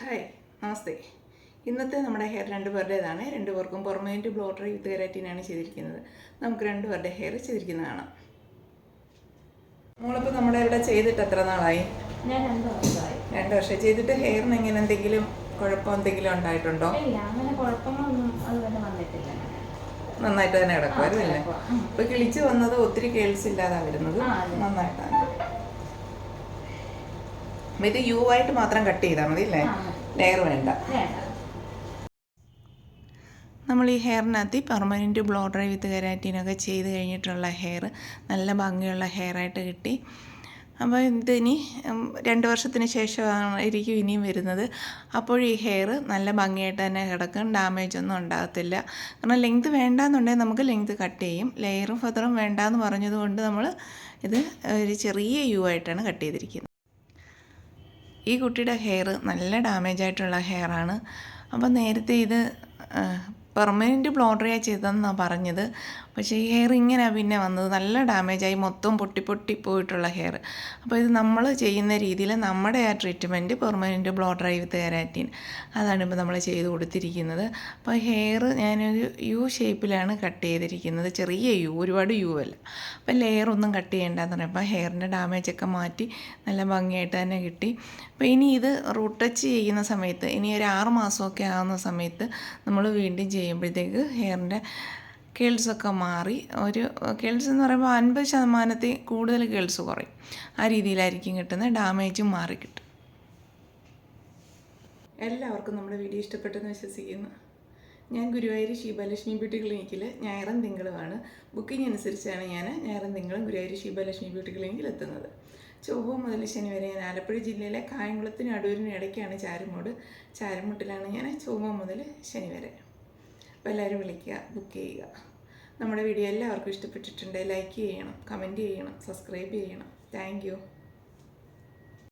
Hi, നമസ്തേ. ഇന്നത്തെ നമ്മുടെ hair രണ്ടുപേരുടേതാണ്. രണ്ടുപേർക്കും പെർമനൻറ്റ് ബ്ലോ ഡ്രൈ വിത്ത് കെരാറ്റിനാണ് ചെയ്തിരിക്കുന്നത്. നമുക്ക് രണ്ടുപേരുടെ ഹെയർ ചെയ്തിരിക്കുന്നത് കാണാം. നമ്മളിപ്പോൾ നമ്മുടെ ഇവിടെ ചെയ്തിട്ട് എത്ര നാളായി? ഞാൻ 2 വർഷമായി. 2 വർഷം ചെയ്തിട്ട് ഹെയറിന് എങ്ങനെ എന്തെങ്കിലും കുഴപ്പം എന്തെങ്കിലും ഉണ്ടായിട്ടുണ്ടോ? ഇല്ല, അങ്ങനെ കുഴപ്പങ്ങളൊന്നും അതുവരെ വന്നിട്ടില്ല. നന്നായിട്ട് തന്നെ കിടക്കുമായിരുന്നില്ലേ? ഇപ്പോൾ കിളിച്ച് വന്നത് ഒത്തിരി കേൾസ് ഇല്ലാതെ വരുന്നത് നന്നായിട്ടാണ്. ഇത് യു ആയിട്ട് മാത്രം കട്ട് ചെയ്താൽ മതി അല്ലേ? ലെയർ വേണ്ട. നമ്മൾ ഈ ഹെയറിനകത്ത് പെർമനൻറ്റ് ബ്ലോ ഡ്രൈ വിത്ത് കെരാറ്റിനൊക്കെ ചെയ്ത് കഴിഞ്ഞിട്ടുള്ള ഹെയർ നല്ല ഭംഗിയുള്ള ഹെയറായിട്ട് കിട്ടി. അപ്പോൾ ഇതിനി 2 വർഷത്തിന് ശേഷമായിരിക്കും ഇനിയും വരുന്നത്. അപ്പോൾ ഈ ഹെയർ നല്ല ഭംഗിയായിട്ട് തന്നെ കിടക്കും, ഡാമേജ് ഒന്നും ഉണ്ടാകത്തില്ല. കാരണം ലെങ്ത് വേണ്ടാന്നുണ്ടെങ്കിൽ നമുക്ക് ലെങ്ത് കട്ട് ചെയ്യും. ലെയറും ഫെദറും വേണ്ടാന്ന് പറഞ്ഞതുകൊണ്ട് നമ്മൾ ഇത് ഒരു ചെറിയ യു ആയിട്ടാണ് കട്ട് ചെയ്തിരിക്കുന്നത്. ഈ കുട്ടിയുടെ ഹെയർ നല്ല ഡാമേജ് ആയിട്ടുള്ള ഹെയറാണ്. അപ്പോൾ നേരത്തെ ഇത് പെർമനൻറ്റ് ബ്ലോ ഡ്രൈ ചെയ്തതെന്നാണ് പറഞ്ഞത്. പക്ഷേ ഈ ഹെയർ ഇങ്ങനെയാണ് പിന്നെ വന്നത്, നല്ല ഡാമേജായി മൊത്തം പൊട്ടി പോയിട്ടുള്ള ഹെയർ. അപ്പോൾ ഇത് നമ്മൾ ചെയ്യുന്ന രീതിയിൽ നമ്മുടെ ആ ട്രീറ്റ്മെൻറ്റ് പെർമനൻറ്റ് ബ്ലോ ഡ്രൈ വിത്ത് കെരാറ്റിൻ അതാണ് ഇപ്പോൾ നമ്മൾ ചെയ്ത് കൊടുത്തിരിക്കുന്നത്. അപ്പോൾ ഹെയർ ഞാനൊരു യു ഷേപ്പിലാണ് കട്ട് ചെയ്തിരിക്കുന്നത്, ചെറിയ യു, ഒരുപാട് യു അല്ല. അപ്പോൾ ലെയർ ഒന്നും കട്ട് ചെയ്യേണ്ടെന്ന് പറഞ്ഞപ്പോൾ ഹെയറിൻ്റെ ഡാമേജൊക്കെ മാറ്റി നല്ല ഭംഗിയായിട്ട് തന്നെ കിട്ടി. അപ്പോൾ ഇനി ഇത് റൂട്ട് ടച്ച് ചെയ്യുന്ന സമയത്ത്, ഇനി ഒരു 6 മാസമൊക്കെ ആകുന്ന സമയത്ത് നമ്മൾ വീണ്ടും ചെയ്യുമ്പോഴത്തേക്ക് ഹെയറിൻ്റെ കേൾസൊക്കെ മാറി, ഒരു കേൾസ് എന്ന് പറയുമ്പോൾ 50% കൂടുതൽ കേൾസ് കുറയും. ആ രീതിയിലായിരിക്കും കിട്ടുന്നത്, ഡാമേജും മാറി കിട്ടും. എല്ലാവർക്കും നമ്മുടെ വീഡിയോ ഇഷ്ടപ്പെട്ടെന്ന് വിശ്വസിക്കുന്നു. ഞാൻ ഗുരുവായൂർ ശീബലക്ഷ്മി ബ്യൂട്ടി ക്ലിനിക്കിൽ ഞായറും തിങ്കളുമാണ്, ബുക്കിംഗ് അനുസരിച്ചാണ് ഞാൻ ഞായറും തിങ്കളും ഗുരുവായൂർ ശീബലക്ഷ്മി ബ്യൂട്ടി ക്ലിനിക്കിൽ എത്തുന്നത്. ചൊവ്വ മുതൽ ശനി വരെ ഞാൻ ആലപ്പുഴ ജില്ലയിലെ കായംകുളത്തിനും അടൂരിനും ഇടയ്ക്കാണ് ചാരുമുട്ടിലാണ് ഞാൻ ചൊവ്വ മുതൽ ശനി വരെ. അപ്പോൾ എല്ലാവരും വിളിക്കുക, ബുക്ക് ചെയ്യുക. നമ്മുടെ വീഡിയോ എല്ലാവർക്കും ഇഷ്ടപ്പെട്ടിട്ടുണ്ടെങ്കിൽ ലൈക്ക് ചെയ്യണം, കമൻറ്റ് ചെയ്യണം, സബ്സ്ക്രൈബ് ചെയ്യണം. Thank you.